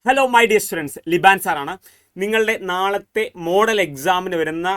Hello my dear students, Liban സാറാണ്. നിങ്ങളുടെ നാളത്തെ മോഡൽ എക്സാമിന് വരുന്ന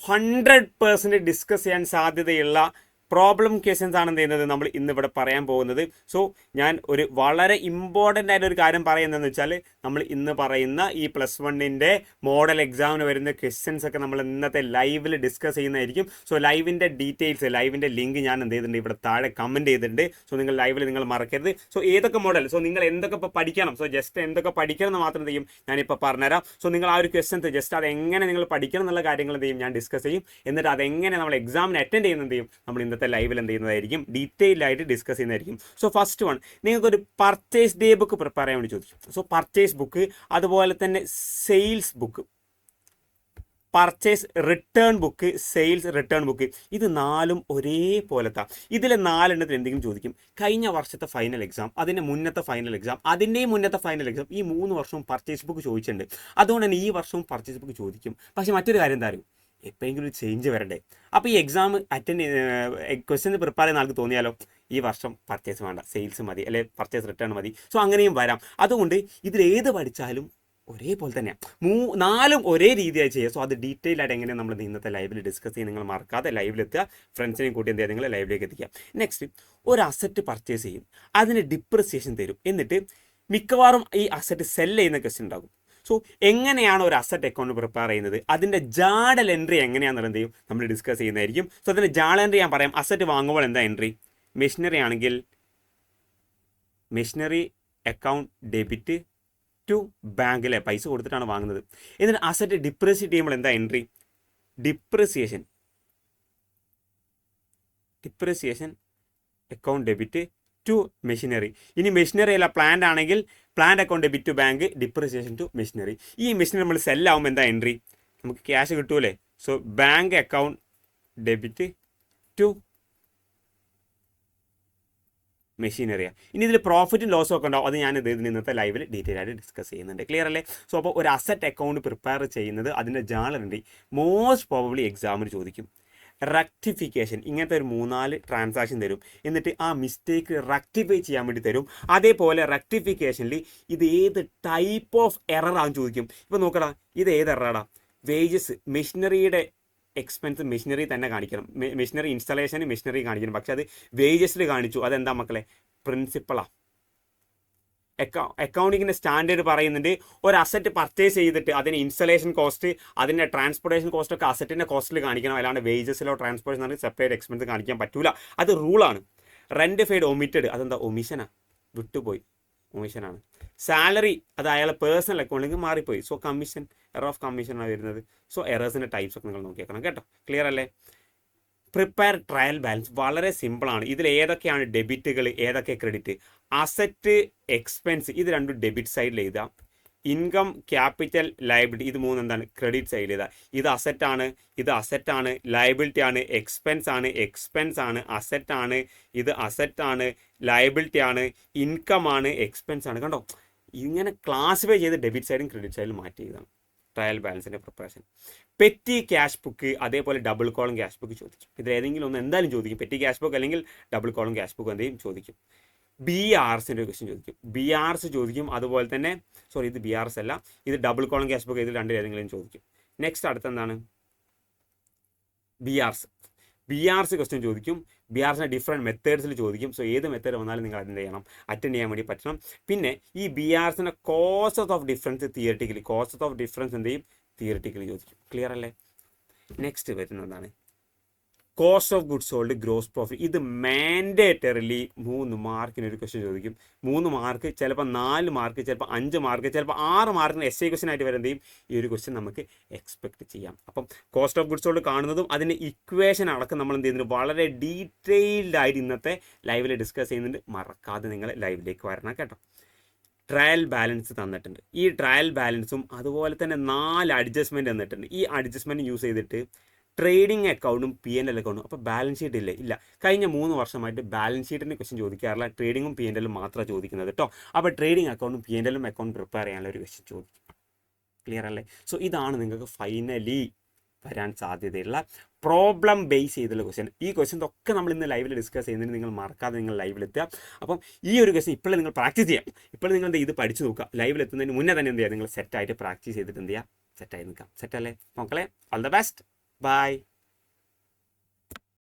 100% ഡിസ്കസ് ചെയ്യാൻ സാധ്യതയുള്ള പ്രോബ്ലം ക്വസ്റ്റ്യൻസ് ആണ് എന്ത് ചെയ്യുന്നത് നമ്മൾ ഇന്നിവിടെ പറയാൻ പോകുന്നത്. സോ ഞാൻ ഒരു വളരെ ഇമ്പോർട്ടൻ്റ് ആയിട്ട് ഒരു കാര്യം പറയുന്നതെന്ന് വെച്ചാൽ, നമ്മൾ ഇന്ന് പറയുന്ന ഈ +1 മോഡൽ എക്സാമിന് വരുന്ന ക്വസ്റ്റ്യൻസ് ഒക്കെ നമ്മൾ ഇന്നത്തെ ലൈവിൽ ഡിസ്കസ് ചെയ്യുന്നതായിരിക്കും. സോ ലൈവിൻ്റെ ഡീറ്റെയിൽസ്, ലൈവിൻ്റെ ലിങ്ക് ഞാൻ എന്ത് ചെയ്തിട്ടുണ്ട്, ഇവിടെ താഴെ കമൻറ്റ് ചെയ്തിട്ടുണ്ട്. സോ നിങ്ങൾ ലൈവിൽ നിങ്ങൾ മറക്കരുത്. സോ ഏതൊക്കെ മോഡൽ, സോ നിങ്ങൾ എന്തൊക്കെ ഇപ്പോൾ പഠിക്കണം, സോ ജസ്റ്റ് എന്തൊക്കെ പഠിക്കണം എന്ന് മാത്രം ചെയ്യും ഞാനിപ്പോൾ പറഞ്ഞുതരാം. സോ നിങ്ങൾ ആ ഒരു ക്വസ്റ്റ്യൻസ് ജസ്റ്റ് അത് എങ്ങനെ നിങ്ങൾ പഠിക്കണം എന്നുള്ള കാര്യങ്ങൾ എന്ത് ചെയ്യും ഞാൻ ഡിസ്കസ് ചെയ്യും. എന്നിട്ട് അതെങ്ങനെ നമ്മൾ എക്സാമിന് അറ്റൻഡ് ചെയ്യുന്നത് ചെയ്യും നമ്മൾ ഇന്നത്തെ ലൈവിൽ എന്ത് ചെയ്യുന്നതായിരിക്കും, ഡീറ്റെയിൽ ആയിട്ട് ഡിസ്കസ് ചെയ്യുന്നതായിരിക്കും. സോ ഫസ്റ്റ് വൺ, നിങ്ങൾക്കൊരു പർച്ചേസ് ഡേ ബുക്ക് പ്രിപ്പയർ ചെയ്യാൻ വേണ്ടി ചോദിക്കും. സോ പർച്ചേസ് ബുക്ക്, അതുപോലെ തന്നെ sales book, purchase return book, sales return book, ഇത് നാലും ഒരേപോലത്തെ. ഇതിലെ 4 എന്തെങ്കിലും ചോദിക്കും. കഴിഞ്ഞ വർഷത്തെ ഫൈനൽ എക്സാം, അതിൻ്റെ മുന്നത്തെ ഫൈനൽ എക്സാം, അതിൻ്റെയും മുന്നത്തെ ഫൈനൽ എക്സാം, ഈ 3 വർഷവും പർച്ചേസ് ബുക്ക് ചോദിച്ചിട്ടുണ്ട്. അതുകൊണ്ട് തന്നെ ഈ വർഷവും പർച്ചേസ് ബുക്ക് ചോദിക്കും. പക്ഷേ മറ്റൊരു കാര്യം എന്താ അറിയും, എപ്പോഴെങ്കിലും ഒരു ചേഞ്ച് വരണ്ടേ. അപ്പോൾ ഈ എക്സാം അറ്റൻഡ് ക്വസ്റ്റ്യൻ പ്രിപ്പയർ ചെയ്യുന്ന ആൾക്ക് തോന്നിയാലോ ഈ വർഷം പർച്ചേസ് വേണ്ട, സെയിൽസ് മതി, അല്ലെ പർച്ചേസ് റിട്ടേൺ മതി. സോ അങ്ങനെയും വരാം. അതുകൊണ്ട് ഇതിലേത് പഠിച്ചാലും ഒരേപോലെ തന്നെയാണ്, 4ഉം ഒരേ രീതിയായി ചെയ്യുക. സോ അത് ഡീറ്റെയിൽ ആയിട്ട് എങ്ങനെയാണ് നമ്മൾ ഇന്നത്തെ ലൈവിൽ ഡിസ്കസ് ചെയ്യുക. നിങ്ങൾ മറക്കാതെ ലൈവിലെത്തുക, ഫ്രണ്ട്സിനെയും കൂട്ടി എന്ത് ചെയ്യുക, നിങ്ങൾ ലൈവിലേക്ക് എത്തിക്കുക. നെക്സ്റ്റ്, ഒരു അസറ്റ് പർച്ചേസ് ചെയ്യും, അതിന് ഡിപ്രിസിയേഷൻ തരും, എന്നിട്ട് മിക്കവാറും ഈ അസറ്റ് സെല് ചെയ്യുന്ന ക്വസ്റ്റ്യൻ ഉണ്ടാകും. സോ എങ്ങനെയാണ് ഒരു അസറ്റ് അക്കൗണ്ട് പ്രിപ്പയർ ചെയ്യുന്നത്, അതിൻ്റെ ജേർണൽ എൻട്രി എങ്ങനെയാണെന്നുള്ളത് എന്ത് ചെയ്യും നമ്മൾ ഡിസ്കസ് ചെയ്യുന്നതായിരിക്കും. സോ അതിൻ്റെ ജേർണൽ എൻട്രി ഞാൻ പറയാം. അസറ്റ് വാങ്ങുമ്പോൾ എന്താ എൻട്രി, മെഷീനറി ആണെങ്കിൽ മെഷീനറി അക്കൗണ്ട് ഡെബിറ്റ് ടു ബാങ്കിലെ പൈസ കൊടുത്തിട്ടാണ് വാങ്ങുന്നത്. എന്നിട്ട് അസറ്റ് ഡിപ്രിസിയേറ്റ് ചെയ്യുമ്പോൾ എന്താ entry, depreciation account debit to machinery. ഇനി മെഷീനറി അല്ല പ്ലാന്റ് ആണെങ്കിൽ plant account debit to bank, depreciation to machinery. ഈ മെഷീനറി നമ്മൾ സെല്ലാവുമ്പോൾ എന്താ എൻട്രി, നമുക്ക് ക്യാഷ് കിട്ടൂലേ. So bank account debit to മെഷീനറിയാണ്. ഇനി ഇതിൽ പ്രോഫിറ്റും ലോസും ഒക്കെ ഉണ്ടാവും. അത് ഞാൻ ഇതിന് ഇന്നത്തെ ലൈവിൽ ഡീറ്റെയിൽ ആയിട്ട് ഡിസ്കസ് ചെയ്യുന്നുണ്ട്. ക്ലിയർ അല്ലേ. സോ അപ്പോൾ ഒരു അസറ്റ് അക്കൗണ്ട് പ്രിപ്പയർ ചെയ്യുന്നത്, അതിൻ്റെ ജേർണൽ എൻട്രി മോസ്റ്റ് പ്രോബബ്ലി എക്സാമിന് ചോദിക്കും. റെക്ടിഫിക്കേഷൻ, ഇങ്ങനത്തെ ഒരു 3-4 ട്രാൻസാക്ഷൻ തരും, എന്നിട്ട് ആ മിസ്റ്റേക്ക് റെക്ടിഫൈ ചെയ്യാൻ വേണ്ടി തരും. അതേപോലെ റെക്ടിഫിക്കേഷനിൽ ഇത് ഏത് ടൈപ്പ് ഓഫ് എറർ ആണെന്ന് ചോദിക്കും. ഇപ്പോൾ നോക്കടാ, ഇത് ഏത് എററാടാ, വേജസ്, മെഷീനറിയുടെ എക്സ്പെൻസ് മെഷീനറി തന്നെ കാണിക്കണം, മെഷീനറി ഇൻസ്റ്റലേഷന് മെഷീനറി കാണിക്കണം, പക്ഷെ അത് വേജസിൽ കാണിച്ചു. അതെന്താ മക്കളെ, പ്രിൻസിപ്പളാണ്. അക്കൗണ്ടിങ്ങിൻ്റെ സ്റ്റാൻഡേർഡ് പറയുന്നുണ്ട്, ഒരു അസറ്റ് പർച്ചേസ് ചെയ്തിട്ട് അതിന് ഇൻസ്റ്റലേഷൻ കോസ്റ്റ്, അതിൻ്റെ ട്രാൻസ്പോർട്ടേഷൻ കോസ്റ്റ് ഒക്കെ അസറ്റിൻ്റെ കോസ്റ്റിൽ കാണിക്കണം. അല്ലാണ്ട് വേജസിലോ ട്രാൻസ്പോർട്ടേഷൻ സെപ്പറേറ്റ് എക്സ്പെൻസ് കാണിക്കാൻ പറ്റൂല. അത് റൂളാണ്. റെൻറ്റ് ഫെയ്ഡ് ഒമിറ്റഡ്, അതെന്താ ഒമിഷനാണ്, വിട്ടുപോയി, ഒമിഷനാണ്. സാലറി, അത് അയാളെ പേഴ്സണൽ അക്കൗണ്ടിലേക്ക് മാറിപ്പോയി. സോ കമ്മീഷൻ, എറർ ഓഫ് കമ്മീഷനാണ് വരുന്നത്. സോ എറേഴ്സിൻ്റെ ടൈപ്സ് ഒക്കെ നിങ്ങൾ നോക്കിയേക്കണം കേട്ടോ. ക്ലിയർ അല്ലേ. പ്രിപ്പയർ ട്രയൽ ബാലൻസ് വളരെ സിമ്പിളാണ്. ഇതിൽ ഏതൊക്കെയാണ് ഡെബിറ്റുകൾ, ഏതൊക്കെ ക്രെഡിറ്റ്. അസറ്റ്, എക്സ്പെൻസ്, ഇത് രണ്ടും ഡെബിറ്റ് സൈഡിൽ എഴുതാം. ഇൻകം, ക്യാപിറ്റൽ, ലയബിലിറ്റി, ഇത് 3 എന്താണ് ക്രെഡിറ്റ് സൈഡിൽ എഴുതാം. ഇത് അസറ്റാണ്, ഇത് അസറ്റാണ്, ലയബിലിറ്റി ആണ്, എക്സ്പെൻസ് ആണ്, എക്സ്പെൻസ് ആണ്, അസറ്റാണ്, ഇത് അസറ്റാണ്, ലയബിലിറ്റി ആണ്, ഇൻകം ആണ്, എക്സ്പെൻസ് ആണ്. കണ്ടോ, ഇങ്ങനെ ക്ലാസിഫൈ ചെയ്ത് ഡെബിറ്റ് സൈഡും ക്രെഡിറ്റ് സൈഡിലും മാറ്റി എഴുതാം. ട്രയൽ ബാലൻസിൻ്റെ പ്രിപ്പറേഷൻ. പെറ്റി ക്യാഷ് ബുക്ക്, അതേപോലെ ഡബിൾ കോളം ക്യാഷ് ബുക്ക് ചോദിക്കും. ഇതിൽ ഏതെങ്കിലും ഒന്ന് എന്തായാലും ചോദിക്കും. പെറ്റി ക്യാഷ് ബുക്ക് അല്ലെങ്കിൽ ഡബിൾ കോളം ക്യാഷ് ബുക്ക് എന്തെങ്കിലും ചോദിക്കും. BRസിൻ്റെ ക്വസ്റ്റ്യൻ ചോദിക്കും, BRs ചോദിക്കും. അതുപോലെ തന്നെ ഇത് BRs അല്ല, ഇത് ഡബിൾ കോളം ക്യാഷ് ബുക്ക്, ഇതിൽ ഏതെങ്കിലും ചോദിക്കും. നെക്സ്റ്റ് അടുത്ത എന്താണ്, BRs ക്വസ്റ്റ്യൻ ചോദിക്കും. BRസിൻ്റെ ഡിഫറെൻറ്റ് മെത്തേഡ്സിൽ ചോദിക്കും. സോ ഏത് മെത്തേഡ് വന്നാലും നിങ്ങൾ അറ്റൻഡ് ചെയ്യണം, അറ്റൻഡ് ചെയ്യാൻ വേണ്ടി പറ്റണം. പിന്നെ ഈ BRസിൻ്റെ cost of difference theoretically, cost of difference എന്ത് ചെയ്യും, തിയറിറ്റിക്കലി ചോദിക്കും. ക്ലിയർ അല്ലേ. നെക്സ്റ്റ് വരുന്നതാണ് cost of goods sold, gross profit. ഇത് മാൻഡേറ്ററിലി 3 മാർക്കിന് ഒരു ക്വസ്റ്റ്യൻ ചോദിക്കും. 3 മാർക്ക്, ചിലപ്പോൾ 4 മാർക്ക്, ചിലപ്പോൾ 5 മാർക്ക്, ചിലപ്പോൾ 6 മാർക്കിന് SI ക്വസ്റ്റ്യൻ ആയിട്ട് വരുന്നതും ഈ ഒരു ക്വസ്റ്റ്യൻ നമുക്ക് എക്സ്പെക്ട് ചെയ്യാം. അപ്പം കോസ്റ്റ് ഓഫ് ഗുഡ്സ് സോൾഡ് കാണുന്നതും അതിൻ്റെ ഇക്വേഷൻ അടക്കം നമ്മൾ എന്ത് ചെയ്യുന്നുണ്ട്, വളരെ ഡീറ്റെയിൽഡ് ആയിട്ട് ഇന്നത്തെ ലൈവിൽ ഡിസ്കസ് ചെയ്യുന്നുണ്ട്. മറക്കാതെ നിങ്ങൾ ലൈവിലേക്ക് വരണം കേട്ടോ. ട്രയൽ ബാലൻസ് തന്നിട്ടുണ്ട്. ഈ ട്രയൽ ബാലൻസും അതുപോലെ തന്നെ 4 അഡ്ജസ്റ്റ്മെൻറ്റ് തന്നിട്ടുണ്ട്. ഈ അഡ്ജസ്റ്റ്മെൻറ്റ് യൂസ് ചെയ്തിട്ട് ട്രേഡിംഗ് അക്കൗണ്ടും P&L അക്കൗണ്ടും, അപ്പോൾ ബാലൻസ് ഷീറ്റ് ഇല്ല. കഴിഞ്ഞ 3 വർഷമായിട്ട് ബാലൻസ് ഷീറ്റിൻ്റെ ക്വസ്റ്റ്യൻ ചോദിക്കാറില്ല, ട്രേഡിങ്ങും P&L മാത്രമാണ് ചോദിക്കുന്നത് കേട്ടോ. അപ്പോൾ ട്രേഡിംഗ് അക്കൗണ്ടും P&L അക്കൗണ്ട് പ്രിപ്പയർ ചെയ്യാനുള്ള ഒരു ക്വസ്റ്റ്യൻ ചോദിക്കും. ക്ലിയർ അല്ലേ. സോ ഇതാണ് നിങ്ങൾക്ക് ഫൈനലി വരാൻ സാധ്യതയുള്ള പ്രോബ്ലം ബേസ് ചെയ്തുള്ള ക്വസ്റ്റ്യൻ. ഈ ക്വസ്റ്റ്യൻ ഒക്കെ നമ്മൾ ഇന്ന് ലൈവിൽ ഡിസ്കസ് ചെയ്യുന്നതിന് നിങ്ങൾ മറക്കാതെ നിങ്ങൾ ലൈവിലെത്തുക. അപ്പം ഈ ഒരു ക്വസ്റ്റ്യൻ ഇപ്പോൾ നിങ്ങൾ പ്രാക്ടീസ് ചെയ്യാം. ഇപ്പോൾ നിങ്ങൾ ഇത് പഠിച്ചു നോക്കുക. ലൈവിലെത്തുന്നതിന് മുന്നേ തന്നെ എന്ത് ചെയ്യുക, നിങ്ങൾ സെറ്റായിട്ട് പ്രാക്ടീസ് ചെയ്തിട്ട് എന്ത് ചെയ്യുക, സെറ്റായി നിൽക്കാം. സെറ്റല്ലേ മക്കളെ? All the best. ബൈ.